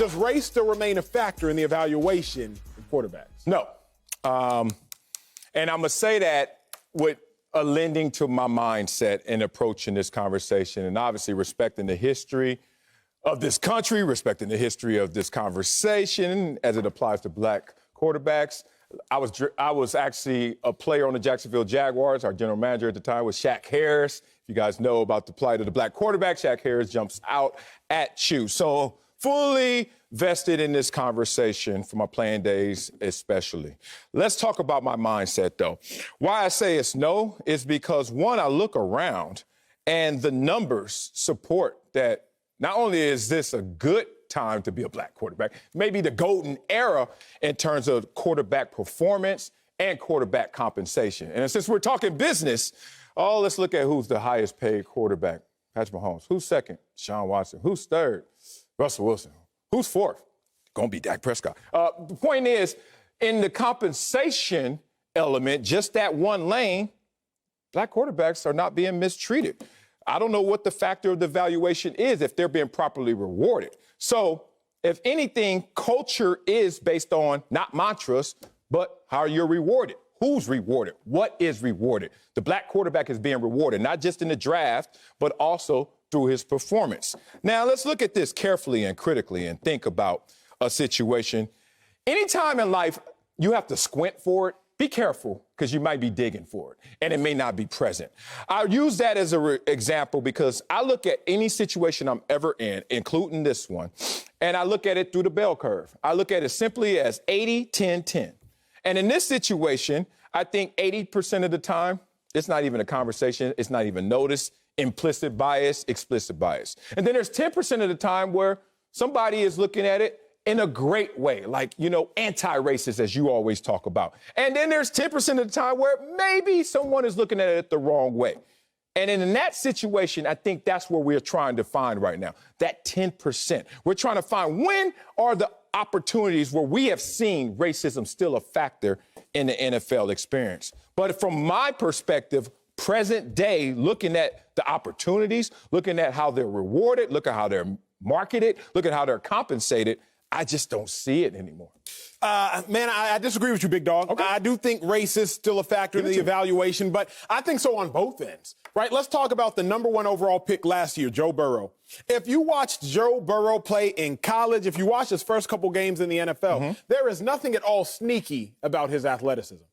does race still remain a factor in the evaluation of quarterbacks? No. And I'm going to say that with a lending to my mindset in approaching this conversation, and obviously respecting the history of this country, respecting the history of this conversation as it applies to black quarterbacks. I was actually a player on the Jacksonville Jaguars. Our general manager at the time was Shaq Harris. If you guys know about the plight of the black quarterback, Shaq Harris jumps out at you. So fully vested in this conversation for my playing days especially. Let's talk about my mindset, though. Why I say it's no is because, one, I look around and the numbers support that not only is this a good time to be a black quarterback, maybe the golden era in terms of quarterback performance and quarterback compensation. And since we're talking business, let's look at who's the highest paid quarterback. Patrick Mahomes. Who's second? Deshaun Watson. Who's third? Russell Wilson. Who's fourth? Gonna be Dak Prescott. The point is, in the compensation element, just that one lane, black quarterbacks are not being mistreated. I don't know what the factor of the valuation is if they're being properly rewarded. So, if anything, culture is based on not mantras, but how you're rewarded. Who's rewarded? What is rewarded? The black quarterback is being rewarded, not just in the draft, but also through his performance. Now, let's look at this carefully and critically and think about a situation. Anytime in life you have to squint for it, be careful, because you might be digging for it, and it may not be present. I'll use that as an example because I look at any situation I'm ever in, including this one, and I look at it through the bell curve. I look at it simply as 80, 10, 10. And in this situation, I think 80% of the time, it's not even a conversation, it's not even noticed, implicit bias, explicit bias. And then there's 10% of the time where somebody is looking at it in a great way, like, anti-racist, as you always talk about. And then there's 10% of the time where maybe someone is looking at it the wrong way. And in that situation, I think that's where we're trying to find right now, that 10%. We're trying to find when are the opportunities where we have seen racism still a factor in the NFL experience. But from my perspective, present day, looking at the opportunities, looking at how they're rewarded, look at how they're marketed, look at how they're compensated, I just don't see it anymore. I disagree with you, big dog. Okay. I do think race is still a factor in the evaluation, but I think so on both ends, right? Let's talk about the number one overall pick last year, Joe Burrow. If you watched Joe Burrow play in college, if you watched his first couple games in the NFL, there is nothing at all sneaky about his athleticism.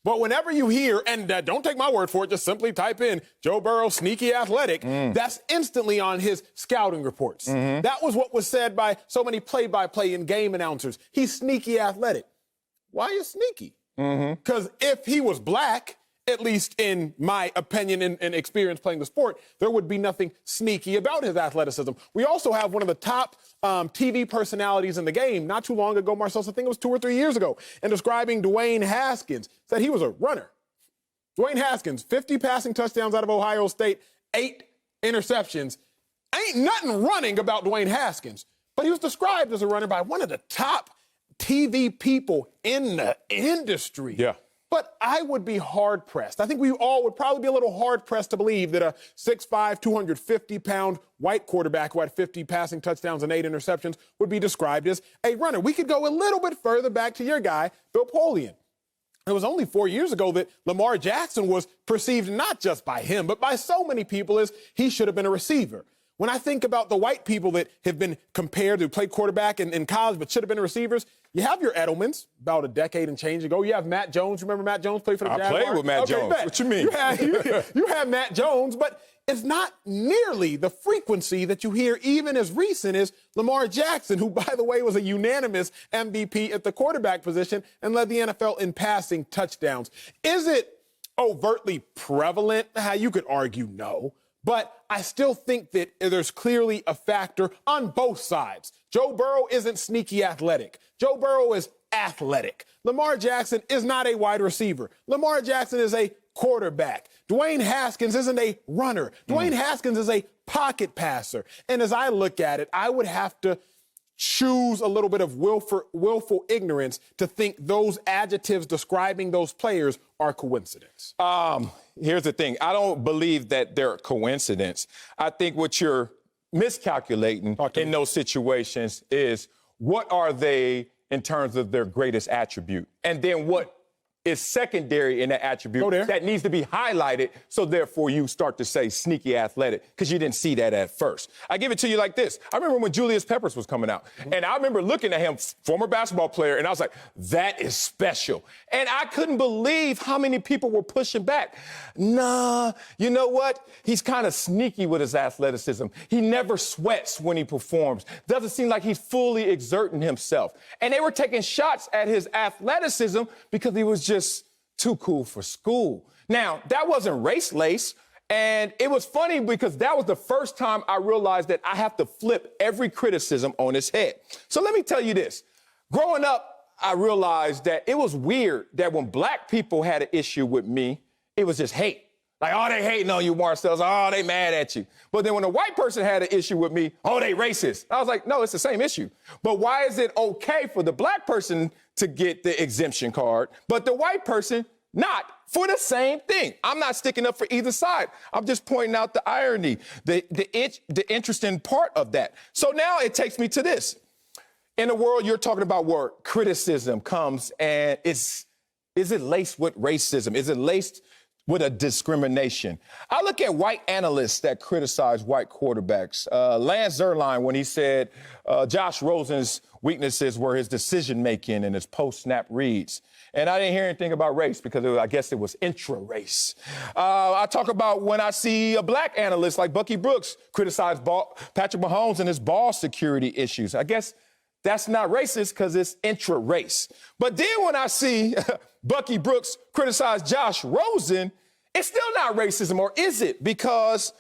But whenever you hear, and don't take my word for it, just simply type in Joe Burrow, sneaky athletic, that's instantly on his scouting reports. That was what was said by so many play-by-play and game announcers. He's sneaky athletic. Why is sneaky? Because if he was black, at least in my opinion and experience playing the sport, there would be nothing sneaky about his athleticism. We also have one of the top TV personalities in the game not too long ago, Marcellus, I think it was 2 or 3 years ago, and describing Dwayne Haskins, said he was a runner. Dwayne Haskins, 50 passing touchdowns out of Ohio State, 8 interceptions. Ain't nothing running about Dwayne Haskins, but he was described as a runner by one of the top TV people in the industry. Yeah. But I would be hard-pressed. I think we all would probably be a little hard-pressed to believe that a 6'5", 250-pound white quarterback who had 50 passing touchdowns and 8 interceptions would be described as a runner. We could go a little bit further back to your guy, Bill Polian. It was only 4 years ago that Lamar Jackson was perceived not just by him, but by so many people as he should have been a receiver. When I think about the white people that have been compared to played quarterback in college but should have been receivers, you have your Edelmans about a decade and change ago. You have Matt Jones. Remember Matt Jones played for the Jaguars? I played with Matt Jones. Bet. What you mean? You have Matt Jones, but it's not nearly the frequency that you hear even as recent as Lamar Jackson, who, by the way, was a unanimous MVP at the quarterback position and led the NFL in passing touchdowns. Is it overtly prevalent? You could argue no. But I still think that there's clearly a factor on both sides. Joe Burrow isn't sneaky athletic. Joe Burrow is athletic. Lamar Jackson is not a wide receiver. Lamar Jackson is a quarterback. Dwayne Haskins isn't a runner. Dwayne Haskins is a pocket passer. And as I look at it, I would have to choose a little bit of willful ignorance to think those adjectives describing those players are coincidence. Here's the thing. I don't believe that they're a coincidence. I think what you're miscalculating in those situations is what are they in terms of their greatest attribute? And then what is secondary in that attribute that needs to be highlighted, so therefore you start to say sneaky athletic because you didn't see that at first. I give it to you like this. I remember when Julius Peppers was coming out, and I remember looking at him, former basketball player, and I was like, that is special. And I couldn't believe how many people were pushing back. Nah, you know what? He's kind of sneaky with his athleticism. He never sweats when he performs. Doesn't seem like he's fully exerting himself. And they were taking shots at his athleticism because he was just too cool for school. Now, that wasn't race lace, and it was funny because that was the first time I realized that I have to flip every criticism on its head. So let me tell you this. Growing up, I realized that it was weird that when black people had an issue with me, it was just hate. Like, oh, they hating on you, Marcellus. Oh, they mad at you. But then when a white person had an issue with me, oh, they racist. I was like, no, it's the same issue. But why is it okay for the black person to get the exemption card, but the white person not for the same thing? I'm not sticking up for either side. I'm just pointing out the irony, the interesting part of that. So now it takes me to this. In a world you're talking about where criticism comes, and is it laced with racism? Is it laced with a discrimination? I look at white analysts that criticize white quarterbacks. Lance Zierlein, when he said Josh Rosen's weaknesses were his decision-making and his post-snap reads. And I didn't hear anything about race because I guess it was intra-race. I talk about when I see a black analyst like Bucky Brooks criticize Patrick Mahomes and his ball security issues. I guess that's not racist because it's intra-race. But then when I see Bucky Brooks criticize Josh Rosen, it's still not racism, or is it? Because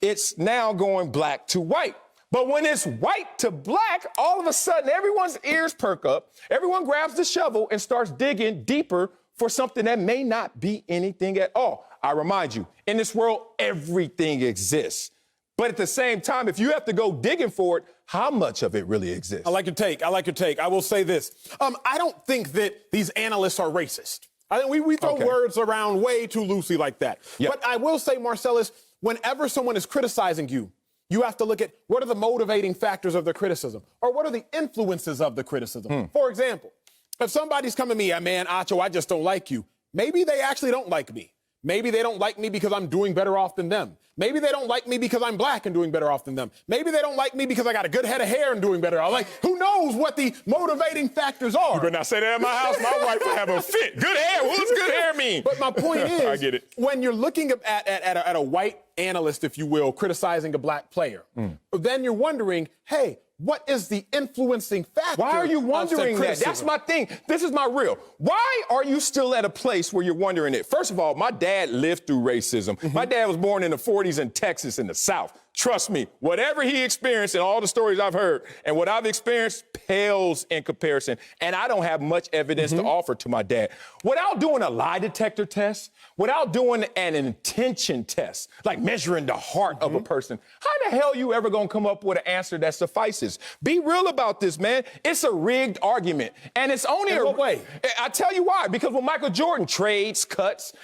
it's now going black to white. But when it's white to black, all of a sudden everyone's ears perk up, everyone grabs the shovel and starts digging deeper for something that may not be anything at all. I remind you, in this world, everything exists. But at the same time, if you have to go digging for it, how much of it really exists? I like your take. I will say this. I don't think that these analysts are racist. I think we throw words around way too loosely like that. Yep. But I will say, Marcellus, whenever someone is criticizing you, you have to look at what are the motivating factors of their criticism, or what are the influences of the criticism. For example, if somebody's coming to me, man, Acho, I just don't like you. Maybe they actually don't like me. Maybe they don't like me because I'm doing better off than them. Maybe they don't like me because I'm black and doing better off than them. Maybe they don't like me because I got a good head of hair and doing better off. Like, who knows what the motivating factors are? You better not say that at my house. My wife will have a fit. Good hair. What does good hair mean? But my point is, I get it. When you're looking at a white analyst, if you will, criticizing a black player, then you're wondering, hey, what is the influencing factor? Why are you wondering that? That's my thing. This is my real. Why are you still at a place where you're wondering it? First of all, my dad lived through racism. My dad was born in the 40s in Texas in the South. Trust me, whatever he experienced and all the stories I've heard and what I've experienced pales in comparison. And I don't have much evidence to offer to my dad. Without doing a lie detector test, without doing an intention test, like measuring the heart of a person, how the hell you ever gonna come up with an answer that suffices? Be real about this, man. It's a rigged argument. And it's only in what way? I tell you why. Because when Michael Jordan trades, cuts,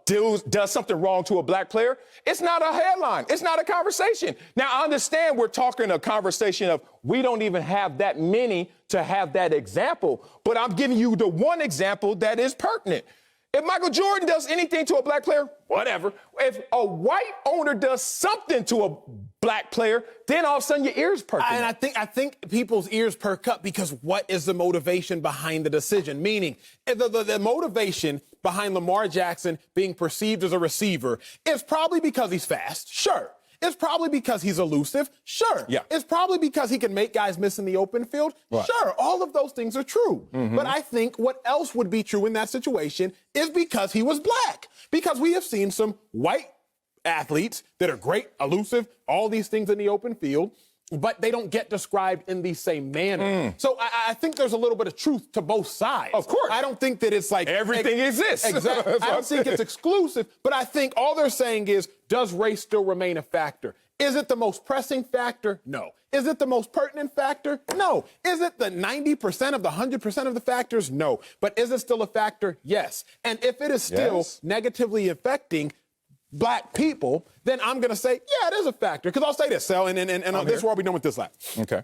does something wrong to a black player, it's not a headline. It's not a conversation. Now, I understand we're talking a conversation of we don't even have that many to have that example, but I'm giving you the one example that is pertinent. If Michael Jordan does anything to a black player, whatever. If a white owner does something to a black player, then all of a sudden your ears perk up. And I think people's ears perk up because what is the motivation behind the decision? Meaning, the motivation behind Lamar Jackson being perceived as a receiver is probably because he's fast, sure. It's probably because he's elusive. Sure. Yeah. It's probably because he can make guys miss in the open field. Right. Sure. All of those things are true. But I think what else would be true in that situation is because he was black. Because we have seen some white athletes that are great, elusive, all these things in the open field, but they don't get described in the same manner. So I think there's a little bit of truth to both sides. Of course. I don't think that it's like everything exists. Exactly. I don't think it's exclusive, but I think all they're saying is, does race still remain a factor? Is it the most pressing factor? No. Is it the most pertinent factor? No. Is it the 90% of the 100% of the factors? No. But is it still a factor? Yes. And if it is still negatively affecting black people, then I'm going to say, yeah, it is a factor. Because I'll say this, Sal, and this is where I'll be done with this lap. Okay.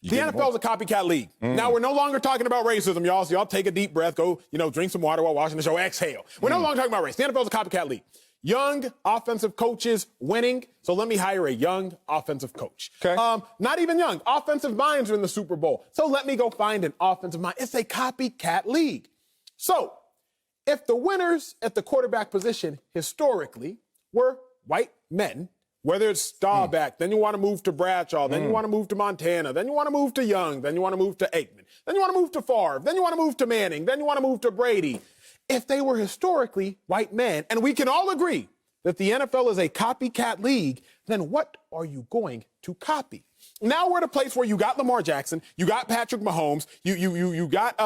The NFL is a copycat league. Now, we're no longer talking about racism, y'all. So y'all take a deep breath, go, drink some water while watching the show, exhale. We're no longer talking about race. The NFL is a copycat league. Young offensive coaches winning, so let me hire a young offensive coach. Okay. Not even young. Offensive minds are in the Super Bowl, so let me go find an offensive mind. It's a copycat league. So if the winners at the quarterback position historically were white men, whether it's Staubach, then you want to move to Bradshaw, then you want to move to Montana, then you want to move to Young, then you want to move to Aikman, then you want to move to Favre, then you want to move to Manning, then you want to move to Brady. If they were historically white men, and we can all agree that the NFL is a copycat league, then what are you going to copy? Now we're at a place where you got Lamar Jackson, you got Patrick Mahomes, you got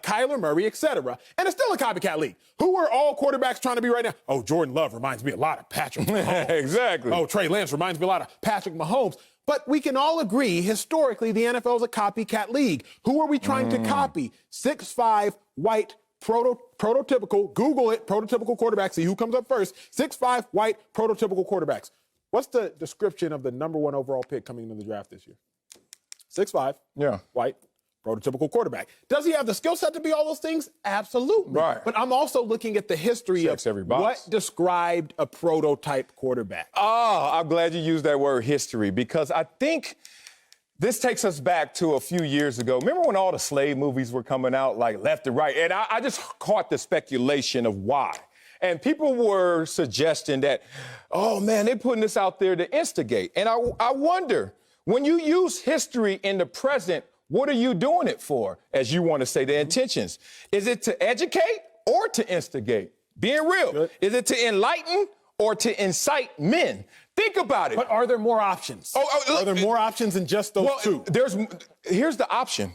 Kyler Murray, et cetera, and it's still a copycat league. Who are all quarterbacks trying to be right now? Oh, Jordan Love reminds me a lot of Patrick Mahomes. Exactly. Oh, Trey Lance reminds me a lot of Patrick Mahomes. But we can all agree, historically, the NFL is a copycat league. Who are we trying to copy? 6'5", white, prototypical, Google it, prototypical quarterbacks, see who comes up first. 6'5", white, prototypical quarterbacks. What's the description of the number 1 overall pick coming into the draft this year? 6'5", white, prototypical quarterback. Does he have the skill set to be all those things? Absolutely. Right. But I'm also looking at the history of what described a prototype quarterback. Oh, I'm glad you used that word history, because I think this takes us back to a few years ago. Remember when all the slave movies were coming out, like left and right? And I just caught the speculation of why. And people were suggesting that, oh, man, they're putting this out there to instigate. And I wonder, when you use history in the present, what are you doing it for, as you want to say, the intentions? Is it to educate or to instigate? Being real. Good. Is it to enlighten or to incite men? Think about it. But are there more options? Are there more options than just those two? Here's the option.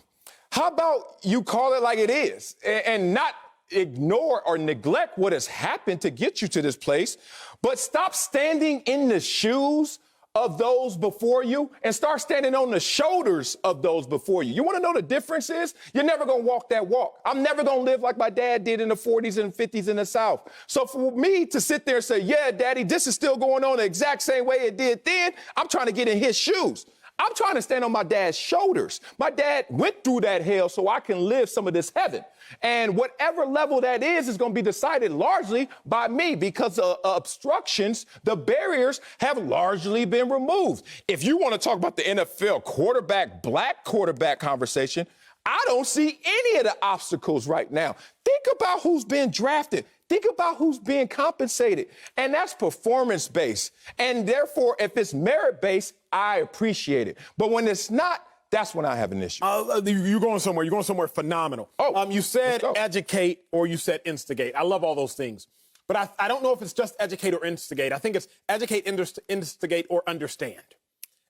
How about you call it like it is and not ignore or neglect what has happened to get you to this place, but stop standing in the shoes of those before you and start standing on the shoulders of those before you. You want to know the difference is? You're never going to walk that walk. I'm never going to live like my dad did in the 40s and 50s in the South. So for me to sit there and say, yeah, Daddy, this is still going on the exact same way it did then, I'm trying to get in his shoes. I'm trying to stand on my dad's shoulders. My dad went through that hell so I can live some of this heaven. And whatever level that is going to be decided largely by me, because obstructions, the barriers have largely been removed. If you want to talk about the NFL black quarterback conversation, I don't see any of the obstacles right now. Think about who's been drafted. Think about who's being compensated. And that's performance-based. And therefore, if it's merit-based, I appreciate it. But when it's not, that's when I have an issue. You're going somewhere. You're going somewhere phenomenal. You said educate or you said instigate. I love all those things. But I don't know if it's just educate or instigate. I think it's educate, instigate, or understand.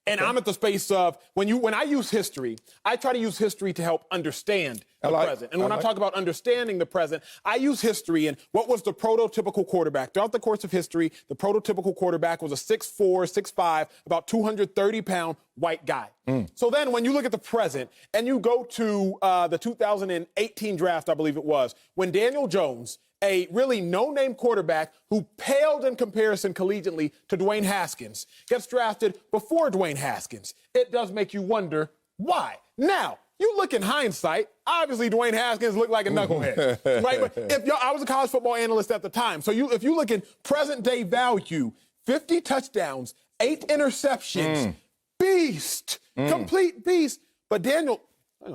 And I'm at the space of when I use history, I try to use history to help understand the present. And when I talk about understanding the present, I use history and what was the prototypical quarterback. Throughout the course of history, the prototypical quarterback was a 6'4", 6'5", about 230-pound white guy. So then when you look at the present and you go to the 2018 draft, I believe it was, when Daniel Jones, a really no-name quarterback who paled in comparison collegiately to Dwayne Haskins, gets drafted before Dwayne Haskins. It does make you wonder why. Now, you look in hindsight, obviously Dwayne Haskins looked like a knucklehead, right? But I was a college football analyst at the time, so if you look in present-day value, 50 touchdowns, 8 interceptions, beast, complete beast. But Daniel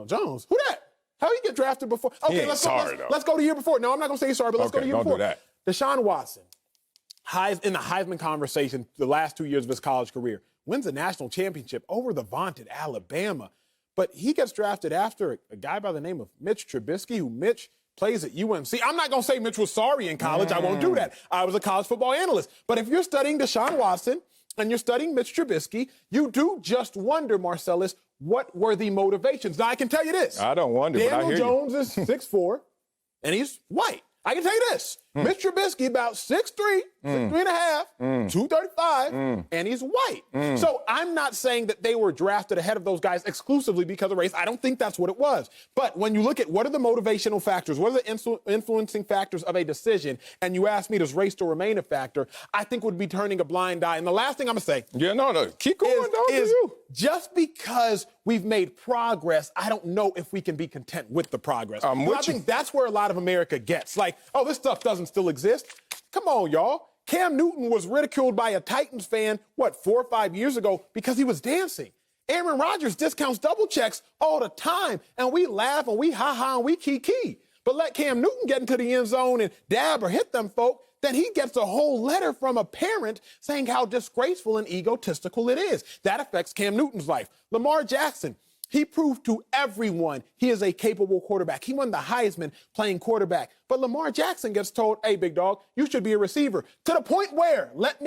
Jones, who that? How did he get drafted before? Okay, let's go the year before. No, I'm not going to say he's sorry, but let's go the year before. Don't do that. Deshaun Watson, in the Heisman conversation the last 2 years of his college career, wins a national championship over the vaunted Alabama. But he gets drafted after a guy by the name of Mitch Trubisky, who Mitch plays at UNC. I'm not going to say Mitch was sorry in college. I won't do that. I was a college football analyst. But if you're studying Deshaun Watson and you're studying Mitch Trubisky, you do just wonder, Marcellus, what were the motivations? Now, I can tell you this. I don't wonder, but I hear you. Daniel Jones is 6'4", and he's white. I can tell you this. Mitch Trubisky about 6'3", 6'3.5", 235, and he's white. So I'm not saying that they were drafted ahead of those guys exclusively because of race. I don't think that's what it was. But when you look at what are the motivational factors, what are the influencing factors of a decision, and you ask me, does race still remain a factor, I think would be turning a blind eye. And the last thing I'm going to say keep going, is just because we've made progress, I don't know if we can be content with the progress. I think that's where a lot of America gets. Like, oh, this stuff doesn't still exist. Come on, y'all. Cam Newton was ridiculed by a Titans fan, 4 or 5 years ago because he was dancing. Aaron Rodgers discounts double checks all the time, and we laugh and we ha-ha and we kiki. But let Cam Newton get into the end zone and dab or hit them folk, then he gets a whole letter from a parent saying how disgraceful and egotistical it is. That affects Cam Newton's life. Lamar Jackson, he proved to everyone he is a capable quarterback. He won the Heisman playing quarterback. But Lamar Jackson gets told, hey, big dog, you should be a receiver. To the point where, let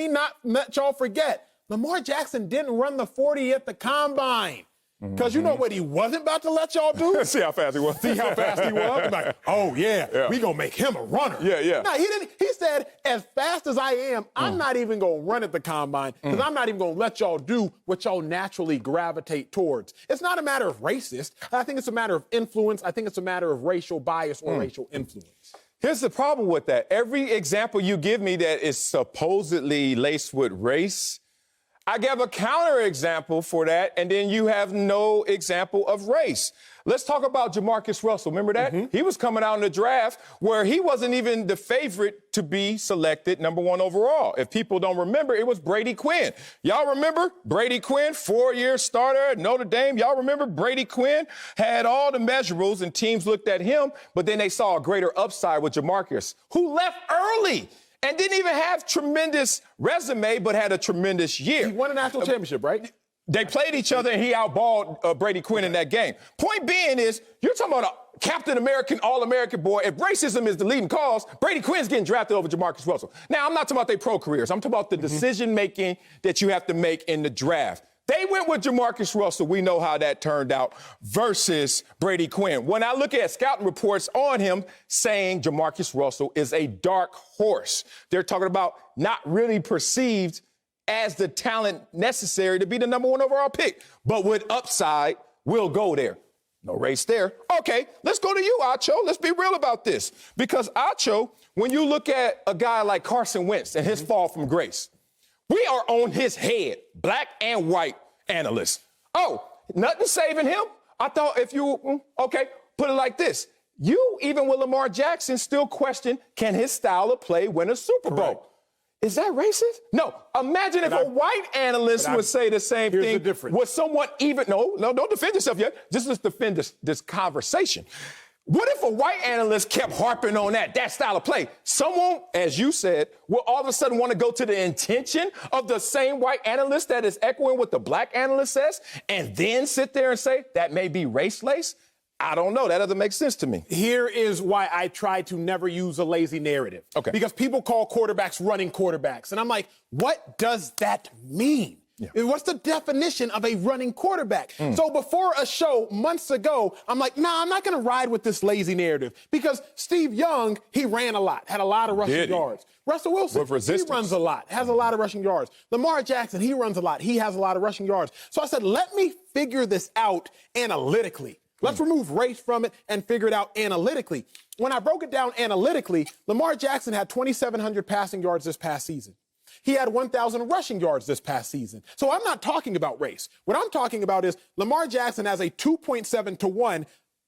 y'all forget, Lamar Jackson didn't run the 40 at the combine. Because you know what he wasn't about to let y'all do? See how fast he was. See how fast he was? I'm like, oh, yeah, we going to make him a runner. Yeah. No, he didn't. He said, as fast as I am, I'm not even going to run at the combine because I'm not even going to let y'all do what y'all naturally gravitate towards. It's not a matter of racist. I think it's a matter of influence. I think it's a matter of racial bias or racial influence. Here's the problem with that. Every example you give me that is supposedly laced with race, I give a counterexample for that, and then you have no example of race. Let's talk about Jamarcus Russell. Remember that? He was coming out in the draft where he wasn't even the favorite to be selected #1 overall. If people don't remember, it was Brady Quinn. Y'all remember Brady Quinn, 4-year starter at Notre Dame? Y'all remember Brady Quinn had all the measurables, and teams looked at him, but then they saw a greater upside with Jamarcus, who left early and didn't even have tremendous resume, but had a tremendous year. He won a national championship, right? They played each other, and he outballed Brady Quinn in that game. Point being is, you're talking about a Captain American, All-American boy. If racism is the leading cause, Brady Quinn's getting drafted over Jamarcus Russell. Now, I'm not talking about their pro careers. I'm talking about the decision-making that you have to make in the draft. They went with Jamarcus Russell. We know how that turned out versus Brady Quinn. When I look at scouting reports on him saying Jamarcus Russell is a dark horse, they're talking about not really perceived as the talent necessary to be the #1 overall pick. But with upside, we'll go there. No race there. Okay, let's go to you, Acho. Let's be real about this. Because, Acho, when you look at a guy like Carson Wentz and his fall from grace, we are on his head, black and white analysts. Oh, nothing saving him? I thought if you, okay, put it like this. You, even with Lamar Jackson, still question, can his style of play win a Super Bowl? Correct. Is that racist? No. Imagine if a white analyst would say the same thing. Here's the difference. Would someone even, no, don't defend yourself yet. Just let's defend this conversation. What if a white analyst kept harping on that style of play? Someone, as you said, will all of a sudden want to go to the intention of the same white analyst that is echoing what the black analyst says and then sit there and say that may be race-laced? I don't know. That doesn't make sense to me. Here is why I try to never use a lazy narrative. Okay. Because people call quarterbacks running quarterbacks. And I'm like, what does that mean? Yeah. What's the definition of a running quarterback? So before a show months ago, I'm like, nah, I'm not going to ride with this lazy narrative because Steve Young, he ran a lot, had a lot of rushing yards. Russell Wilson, he runs a lot, has a lot of rushing yards. Lamar Jackson, he runs a lot. He has a lot of rushing yards. So I said, let me figure this out analytically. Let's remove race from it and figure it out analytically. When I broke it down analytically, Lamar Jackson had 2,700 passing yards this past season. He had 1,000 rushing yards this past season. So I'm not talking about race. What I'm talking about is Lamar Jackson has a 2.7 to 1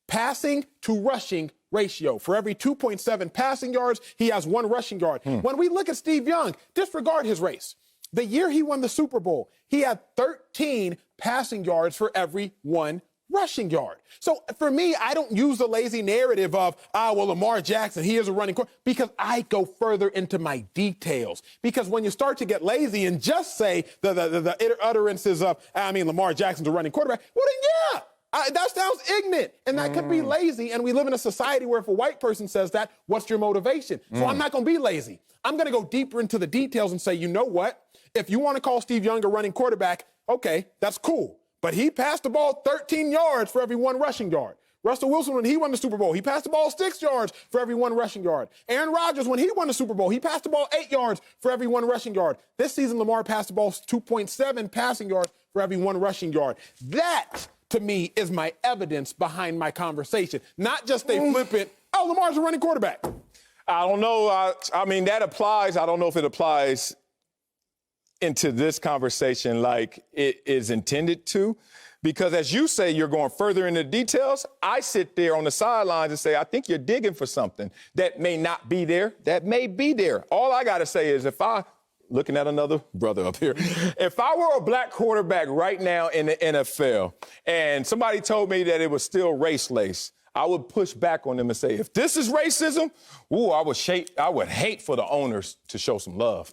passing to rushing ratio. For every 2.7 passing yards, he has 1 rushing yard. When we look at Steve Young, disregard his race. The year he won the Super Bowl, he had 13 passing yards for every 1 rushing yard. So for me, I don't use the lazy narrative of, well, Lamar Jackson, he is a running quarterback, because I go further into my details. Because when you start to get lazy and just say the utterances of, Lamar Jackson's a running quarterback, well, then yeah, that sounds ignorant. And that could be lazy. And we live in a society where if a white person says that, what's your motivation? So I'm not going to be lazy. I'm going to go deeper into the details and say, you know what? If you want to call Steve Young a running quarterback, okay, that's cool. But he passed the ball 13 yards for every 1 rushing yard. Russell Wilson, when he won the Super Bowl, he passed the ball 6 yards for every 1 rushing yard. Aaron Rodgers, when he won the Super Bowl, he passed the ball 8 yards for every 1 rushing yard. This season, Lamar passed the ball 2.7 passing yards for every 1 rushing yard. That, to me, is my evidence behind my conversation. Not just a flippant, oh, Lamar's a running quarterback. I don't know. I mean, that applies. I don't know if it applies into this conversation like it is intended to. Because as you say, you're going further into details. I sit there on the sidelines and say, I think you're digging for something that may not be there, that may be there. All I got to say is looking at another brother up here, if I were a black quarterback right now in the NFL and somebody told me that it was still race-laced, I would push back on them and say, if this is racism, I would hate for the owners to show some love.